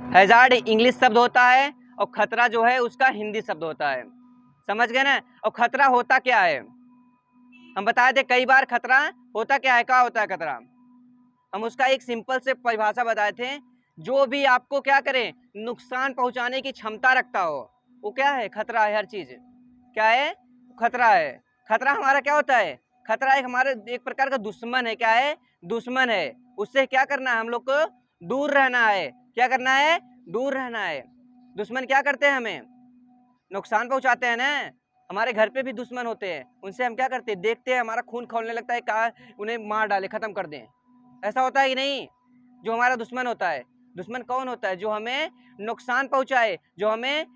Hazard English शब्द होता है और खतरा जो है उसका हिंदी शब्द होता है। समझ गए ना। और खतरा होता क्या है, हम बताए थे कई बार। खतरा होता क्या है, क्या होता है खतरा, हम उसका एक सिंपल से परिभाषा बताए थे। जो भी आपको क्या करे, नुकसान पहुंचाने की क्षमता रखता हो, वो क्या है, खतरा है। हर चीज क्या है, खतरा है। खतरा हमारा क्या होता है, खतरा एक हमारे एक प्रकार का दुश्मन है। क्या है, दुश्मन है। उससे क्या करना है, हम लोग को दूर रहना है। क्या करना है, दूर रहना है। दुश्मन क्या करते हैं, हमें नुकसान पहुंचाते हैं ना। हमारे घर पे भी दुश्मन होते हैं, उनसे हम क्या करते हैं, देखते हैं हमारा खून खौलने लगता है, कहा उन्हें मार डाले, खत्म कर दें। ऐसा होता है कि नहीं। जो हमारा दुश्मन होता है, दुश्मन कौन होता है, जो हमें नुकसान पहुंचाए, जो हमें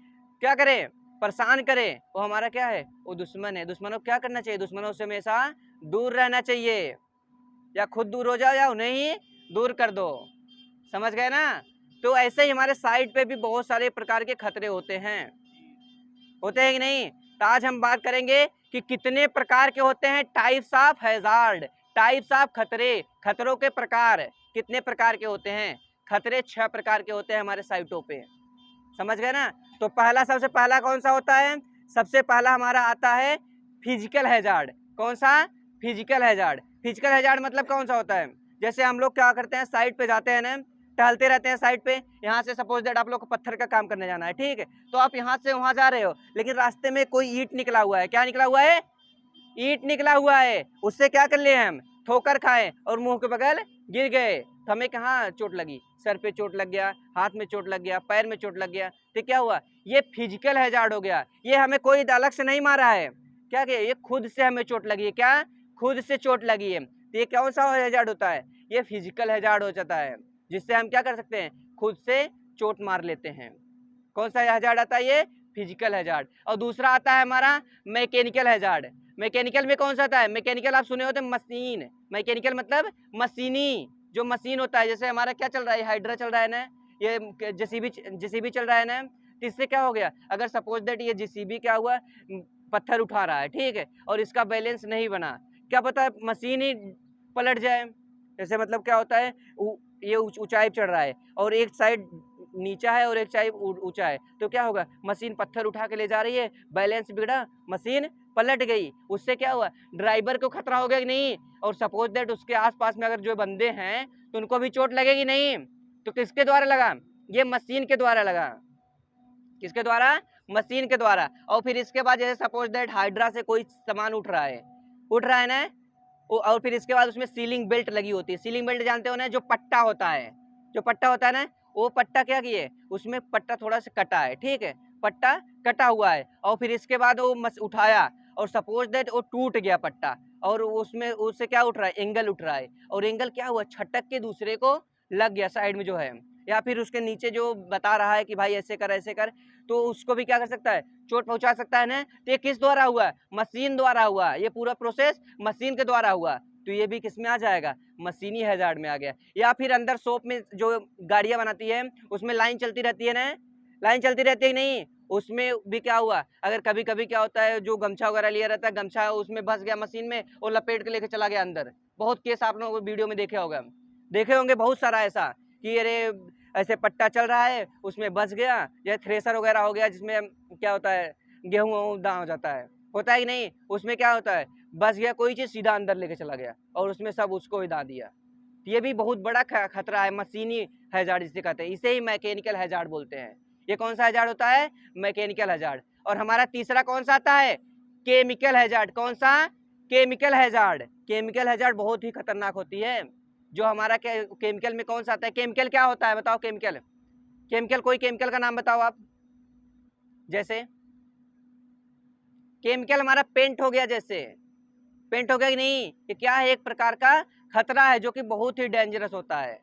क्या करे, परेशान करे, वो हमारा क्या है, वो दुश्मन है। दुश्मनों को क्या करना चाहिए, दुश्मनों से हमेशा दूर रहना चाहिए। या खुद दूर हो जाओ या उन्हें ही दूर कर दो। समझ गए ना। तो ऐसे ही हमारे साइड पे भी बहुत सारे प्रकार के खतरे होते हैं कि नहीं। तो आज हम बात करेंगे कि कितने प्रकार के होते हैं, types of hazard, types of खतरे, खतरों के प्रकार कितने प्रकार के होते हैं। खतरे 6 प्रकार के होते हैं हमारे साइटों पे। समझ गए ना। तो पहला, सबसे पहला कौन सा होता है, सबसे पहला हमारा आता है फिजिकल हैजार्ड। कौन सा, फिजिकल हैजार्ड। फिजिकल हैजार्ड मतलब कौन सा होता है, जैसे हम लोग क्या करते हैं, साइड पे जाते हैं ना, टहलते रहते हैं साइड पे। यहाँ से सपोज दैट आप लोग को पत्थर का काम करने जाना है, ठीक है। तो आप यहाँ से वहाँ जा रहे हो, लेकिन रास्ते में कोई ईंट निकला हुआ है। क्या निकला हुआ है, ईंट निकला हुआ है। उससे क्या कर लिए हम, ठोकर खाए और मुंह के बगल गिर गए। तो हमें कहाँ चोट लगी, सर पे चोट लग गया, हाथ में चोट लग गया, पैर में चोट लग गया। तो क्या हुआ, ये फिजिकल हैजार्ड हो गया। ये हमें कोई अलग से नहीं मारा है, क्या किया, ये खुद से हमें चोट लगी है। क्या, खुद से चोट लगी है। तो ये कौन सा हैजार्ड होता है, ये फिजिकल हैजार्ड हो जाता है, जिससे हम क्या कर सकते हैं, खुद से चोट मार लेते हैं। कौन सा हैजार्ड आता है, ये फिजिकल हैजार्ड। और दूसरा आता है हमारा मैकेनिकल हैजार्ड। मैकेनिकल में कौन सा आता है, मैकेनिकल आप सुने होते हैं, मशीन। मैकेनिकल मतलब मशीनी, जो मशीन होता है। जैसे हमारा क्या चल रहा है, हाइड्रा चल रहा है ना, ये जेसीबी चल रहा है ना। तो इससे क्या हो गया, अगर सपोज दैट ये जेसीबी क्या हुआ, पत्थर उठा रहा है, ठीक है, और इसका बैलेंस नहीं बना, क्या पता मशीन ही पलट जाए। जैसे मतलब क्या होता है, ये ऊंचाई चढ़ रहा है और एक साइड नीचा है और एक साइड ऊंचा है, तो क्या होगा, मशीन पत्थर उठा के ले जा रही है, बैलेंस बिगड़ा, मशीन पलट गई। उससे क्या हुआ, ड्राइवर को खतरा हो गया कि नहीं। और सपोज दैट उसके आसपास में अगर जो बंदे हैं तो उनको भी चोट लगेगी नहीं। तो किसके द्वारा लगा, ये मशीन के द्वारा लगा। किसके द्वारा, मशीन के द्वारा। और फिर इसके बाद जैसे सपोज दैट हाइड्रा से कोई सामान उठ रहा है ना, और फिर इसके बाद उसमें सीलिंग बेल्ट लगी होती है। सीलिंग बेल्ट जानते हो ना, जो पट्टा होता है, जो पट्टा होता है ना, वो पट्टा क्या किए, उसमें पट्टा थोड़ा सा कटा है, ठीक है, पट्टा कटा हुआ है। और फिर इसके बाद वो उठाया और सपोज दैट वो टूट गया पट्टा, और उसमें उससे क्या उठ रहा है, एंगल उठ रहा है। और एंगल क्या हुआ, छटक के दूसरे को लग गया साइड में जो है, या फिर उसके नीचे जो बता रहा है कि भाई ऐसे कर ऐसे कर, तो उसको भी क्या कर सकता है, चोट पहुंचा सकता है ना। तो ये किस द्वारा हुआ, मशीन द्वारा हुआ। ये पूरा प्रोसेस मशीन के द्वारा हुआ। तो ये भी किस में आ जाएगा, मशीनी हैजार्ड में आ गया। या फिर अंदर शॉप में जो गाड़ियां बनाती है, उसमें लाइन चलती रहती है ना, लाइन चलती रहती है नहीं, उसमें भी क्या हुआ, अगर कभी कभी क्या होता है, जो गमछा वगैरह लिया रहता है, गमछा उसमें फंस गया मशीन में और लपेट के लेके चला गया अंदर। बहुत केस आप लोगों को वीडियो में देखे होगा, देखे होंगे बहुत सारा ऐसा, कि अरे ऐसे पट्टा चल रहा है, उसमें बच गया, या थ्रेसर वगैरह हो गया, जिसमें क्या होता है, गेहूं दां हो जाता है, होता है कि नहीं। उसमें क्या होता है, बच गया कोई चीज, सीधा अंदर लेके चला गया और उसमें सब उसको ही दां दिया। ये भी बहुत बड़ा खतरा है, मशीनी हैजार्ड जिसे कहते हैं। इसे ही मैकेनिकल हैजार्ड बोलते हैं। ये कौन सा हैजार्ड होता है, मैकेनिकल हैजार्ड। और हमारा तीसरा कौन सा आता है, केमिकल हैजार्ड। कौन सा, केमिकल हैजार्ड। केमिकल हैजार्ड बहुत ही खतरनाक होती है। जो हमारा केमिकल में कौन सा आता है, केमिकल क्या होता है बताओ, केमिकल, केमिकल कोई केमिकल का नाम बताओ आप। जैसे केमिकल हमारा पेंट हो गया, जैसे पेंट हो गया कि नहीं, ये क्या है, एक प्रकार का खतरा है जो कि बहुत ही डेंजरस होता है।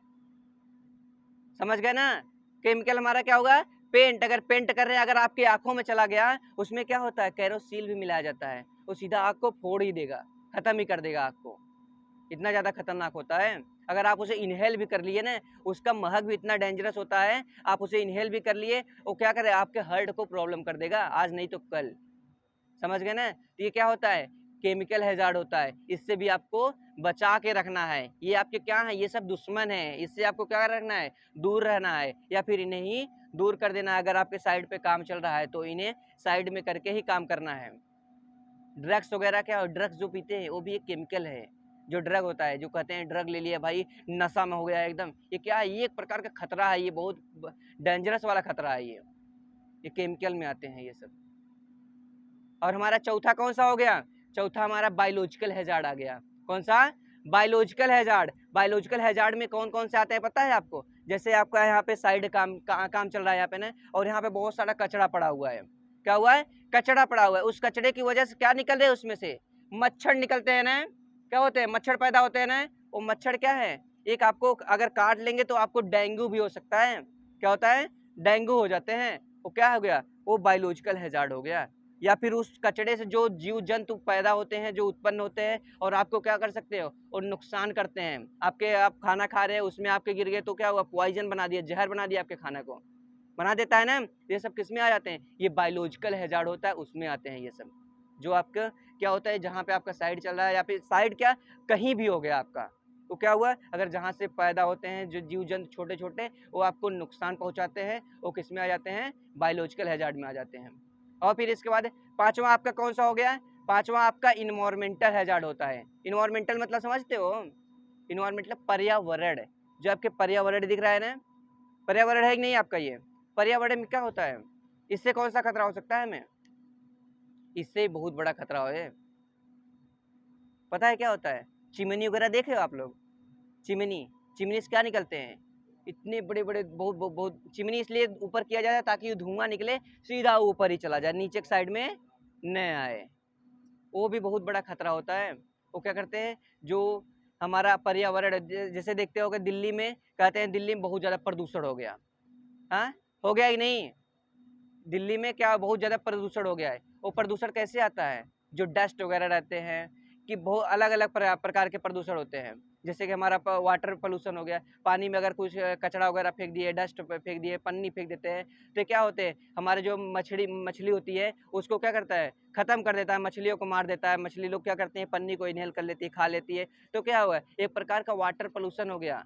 समझ गए ना। केमिकल हमारा क्या होगा, पेंट। अगर पेंट कर रहे हैं, अगर आपकी आंखों में चला गया, उसमें क्या होता है, कैरोसिल भी मिलाया जाता है, वो सीधा आंख को फोड़ ही देगा, खत्म ही कर देगा आंख को। इतना ज्यादा खतरनाक होता है। अगर आप उसे इनहेल भी कर लिए ना, उसका महक भी इतना डेंजरस होता है, आप उसे इनहेल भी कर लिए, वो क्या करे, आपके हार्ट को प्रॉब्लम कर देगा, आज नहीं तो कल। समझ गए ना। तो ये क्या होता है, केमिकल हैजार्ड होता है, इससे भी आपको बचा के रखना है। ये आपके क्या है, ये सब दुश्मन है, इससे आपको क्या रखना है, दूर रहना है, या फिर इन्हें ही दूर कर देना है। अगर आपके साइड पे काम चल रहा है तो इन्हें साइड में करके ही काम करना है। ड्रग्स वगैरह क्या, ड्रग्स जो पीते हैं वो भी एक केमिकल है। जो ड्रग होता है, जो कहते हैं ड्रग ले लिया भाई, नशा में हो गया एकदम, ये क्या है, ये एक प्रकार का खतरा है, ये बहुत डेंजरस वाला खतरा है। ये केमिकल में आते हैं ये सब। और हमारा चौथा कौन सा हो गया, चौथा हमारा बायोलॉजिकल हैजार्ड आ गया। कौन सा, बायोलॉजिकल हैजार्ड। बायोलॉजिकल हैजार्ड में कौन कौन से आते हैं पता है आपको? जैसे आपका यहाँ पे साइड काम चल रहा है यहाँ पे ना, और यहाँ पे बहुत सारा कचरा पड़ा हुआ है। क्या हुआ है, कचरा पड़ा हुआ है। उस कचरे की वजह से क्या निकल रहे हैं, उसमें से मच्छर निकलते हैं ना, क्या होते हैं, मच्छर पैदा होते हैं ना। वो मच्छर क्या है, एक आपको अगर काट लेंगे तो आपको डेंगू भी हो सकता है। क्या होता है, डेंगू हो जाते हैं। वो क्या हो गया, वो बायोलॉजिकल हैजार्ड हो गया। या फिर उस कचड़े से जो जीव जंतु पैदा होते हैं, जो उत्पन्न होते हैं, और आपको क्या कर सकते हो, और नुकसान करते हैं। आप खाना खा रहे हैं, उसमें आपके गिर गए तो क्या हुआ, पॉइजन बना दिया, जहर बना दिया, आपके खाना को बना देता है ना। ये सब किस में आ जाते हैं, ये बायोलॉजिकल हैजार्ड होता है, उसमें आते हैं ये सब। जो आपका क्या होता है, जहाँ पे आपका साइड चल रहा है, या फिर साइड क्या, कहीं भी हो गया आपका, तो क्या हुआ, अगर जहाँ से पैदा होते हैं जो जीव जंतु छोटे छोटे, वो आपको नुकसान पहुँचाते हैं, वो किस में आ जाते हैं, बायोलॉजिकल हैजार्ड में आ जाते हैं। और फिर इसके बाद पांचवा आपका कौन सा हो गया, पांचवा आपका इन्वायरमेंटल हैजार्ड होता है। इन्वायरमेंटल मतलब समझते हो, इन्वायरमेंटल पर्यावरण, जो आपके पर्यावरण दिख रहा है ना, पर्यावरण है कि नहीं आपका, ये पर्यावरण में क्या होता है, इससे कौन सा खतरा हो सकता है हमें, इससे बहुत बड़ा खतरा है। पता है क्या होता है, चिमनी वगैरह देखे हो आप लोग, चिमनी से क्या निकलते हैं, इतने बड़े बड़े बहुत चिमनी इसलिए ऊपर किया जाता है ताकि धुआं निकले सीधा ऊपर ही चला जाए, नीचे के साइड में न आए। वो भी बहुत बड़ा खतरा होता है। वो क्या करते हैं, जो हमारा पर्यावरण, जैसे देखते हो कि दिल्ली में कहते हैं दिल्ली में बहुत ज़्यादा प्रदूषण हो गया, हाँ हो गया कि नहीं, दिल्ली में क्या बहुत ज़्यादा प्रदूषण हो गया है। वो प्रदूषण कैसे आता है, जो डस्ट वगैरह रहते हैं, कि बहुत अलग अलग प्रकार के प्रदूषण होते हैं। जैसे कि हमारा वाटर पोल्यूशन हो गया, पानी में अगर कुछ कचरा वगैरह फेंक दिए, डस्ट फेंक दिए, पन्नी फेंक देते हैं, तो क्या होते हैं, हमारे जो मछली होती है उसको क्या करता है, ख़त्म कर देता है, मछलियों को मार देता है। मछली लोग क्या करते हैं, पन्नी को इनहेल कर लेती है, खा लेती है, तो क्या हुआ, एक प्रकार का वाटर पोल्यूशन हो गया।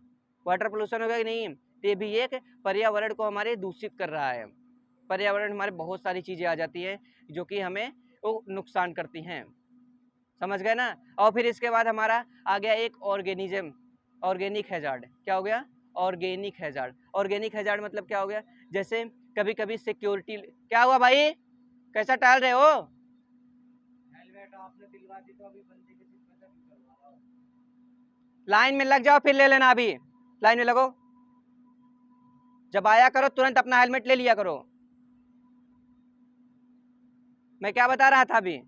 वाटर पोल्यूशन हो गया कि नहीं, तो ये भी एक पर्यावरण को हमारे दूषित कर रहा है। पर्यावरण हमारे बहुत सारी चीज़ें आ जाती हैं जो कि हमें वो नुकसान करती हैं, समझ गए ना। और फिर इसके बाद हमारा आ गया एक ऑर्गेनिज्म, ऑर्गेनिक हैजार्ड। क्या हो गया, ऑर्गेनिक हैजार्ड। ऑर्गेनिक हैजार्ड मतलब क्या हो गया, जैसे कभी कभी सिक्योरिटी, क्या हुआ भाई, कैसा टहल रहे हो, हेलमेट आपने दिलवा दी तो अभी बंदे के सिर पे करवा रहा हूं। लाइन में लग जाओ, फिर ले लेना, अभी लाइन में लगो, जब आया करो तुरंत अपना हेलमेट ले लिया करो। मैं क्या बता रहा था अभी,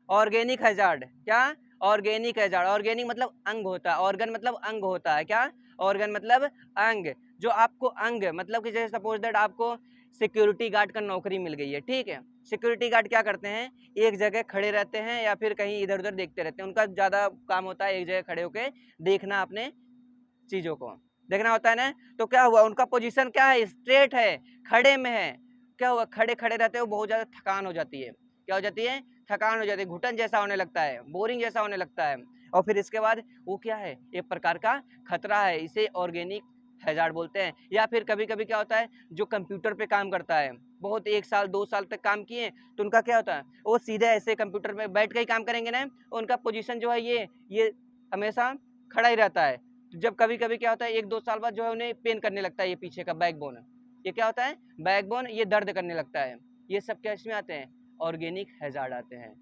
ऑर्गेनिक हैजार्ड, क्या, ऑर्गेनिक हैजार्ड। ऑर्गेनिक मतलब अंग होता है, ऑर्गन मतलब अंग होता है, क्या, ऑर्गन मतलब अंग। जो आपको अंग मतलब कि जैसे सपोज दैट आपको सिक्योरिटी गार्ड का नौकरी मिल गई है, ठीक है। सिक्योरिटी गार्ड क्या करते हैं, एक जगह खड़े रहते हैं या फिर कहीं इधर उधर देखते रहते हैं। उनका ज़्यादा काम होता है एक जगह खड़े होकर देखना, अपने चीज़ों को देखना होता है ना। तो क्या हुआ, उनका पोजीशन क्या है, स्ट्रेट है, खड़े में है। क्या हुआ, खड़े खड़े रहते हैं, बहुत ज़्यादा थकान हो जाती है। क्या हो जाती है, थकान हो जाती है, घुटन जैसा होने लगता है, बोरिंग जैसा होने लगता है। और फिर इसके बाद वो क्या है, एक प्रकार का खतरा है, इसे ऑर्गेनिक हैजार्ड बोलते हैं। या फिर कभी कभी क्या होता है, जो कंप्यूटर पे काम करता है, बहुत 1 साल 2 साल तक काम किए, तो उनका क्या होता है, वो सीधे ऐसे कंप्यूटर में बैठ के ही काम करेंगे ना, उनका पोजीशन जो है ये हमेशा खड़ा ही रहता है। तो जब कभी कभी क्या होता है, 1-2 साल बाद जो है उन्हें पेन करने लगता है, ये पीछे का बैकबोन, ये क्या होता है, बैकबोन, ये दर्द करने लगता है। ये सब क्या इसमें आते हैं, ऑर्गेनिक हैजार्ड आते हैं,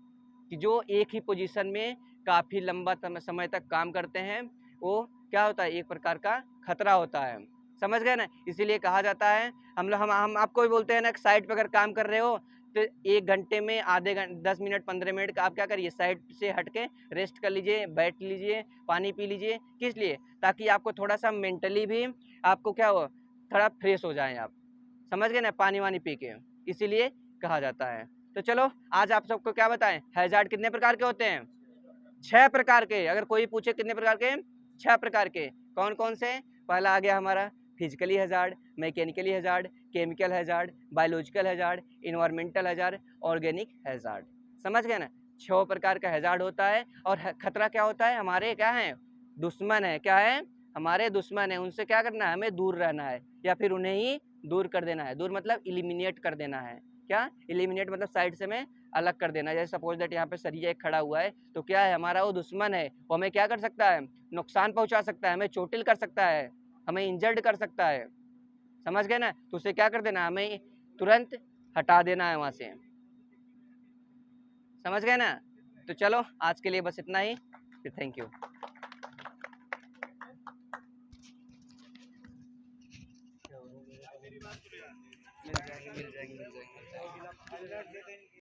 कि जो एक ही पोजीशन में काफ़ी लंबा समय तक काम करते हैं, वो क्या होता है, एक प्रकार का खतरा होता है, समझ गए ना। इसीलिए कहा जाता है, हम आपको भी बोलते हैं ना, साइड पर अगर काम कर रहे हो तो 1 घंटे में आधे घंटे 10 मिनट 15 मिनट का आप क्या करिए, साइड से हट के रेस्ट कर लीजिए, बैठ लीजिए, पानी पी लीजिए। किस लिए, ताकि आपको थोड़ा सा मेंटली भी आपको क्या हो, थोड़ा फ्रेश हो जाएं आप, समझ गए ना, पानी वानी पी के, इसीलिए कहा जाता है। तो चलो आज आप सबको क्या बताएं, हैजार्ड कितने प्रकार के होते हैं, 6 प्रकार के। अगर कोई पूछे कितने प्रकार के, 6 प्रकार के। कौन कौन से, पहला आ गया हमारा physically hazard, mechanically hazard, chemical hazard, biological hazard, environmental hazard, organic hazard, समझ गए ना। 6 प्रकार का हैजार्ड होता है। और खतरा क्या होता है? हमारे क्या है? दुश्मन है। क्या है? हमारे दुश्मन है। उनसे क्या करना है? हमें दूर रहना है या फिर उन्हें ही दूर कर देना है। दूर मतलब इलिमिनेट कर देना है। क्या? इलिमिनेट मतलब साइड से में अलग कर देना। जैसे सपोज दैट यहाँ पे सरिया एक खड़ा हुआ है, तो क्या है? हमारा वो दुश्मन है, वो हमें क्या कर सकता है? नुकसान पहुंचा सकता है, हमें चोटिल कर सकता है, हमें इंजर्ड कर सकता है। समझ गए ना? तो उसे क्या कर देना? हमें तुरंत हटा देना है वहां से। समझ गए ना? तो चलो आज के लिए बस इतना ही। Thank you. मिल जाएंगे।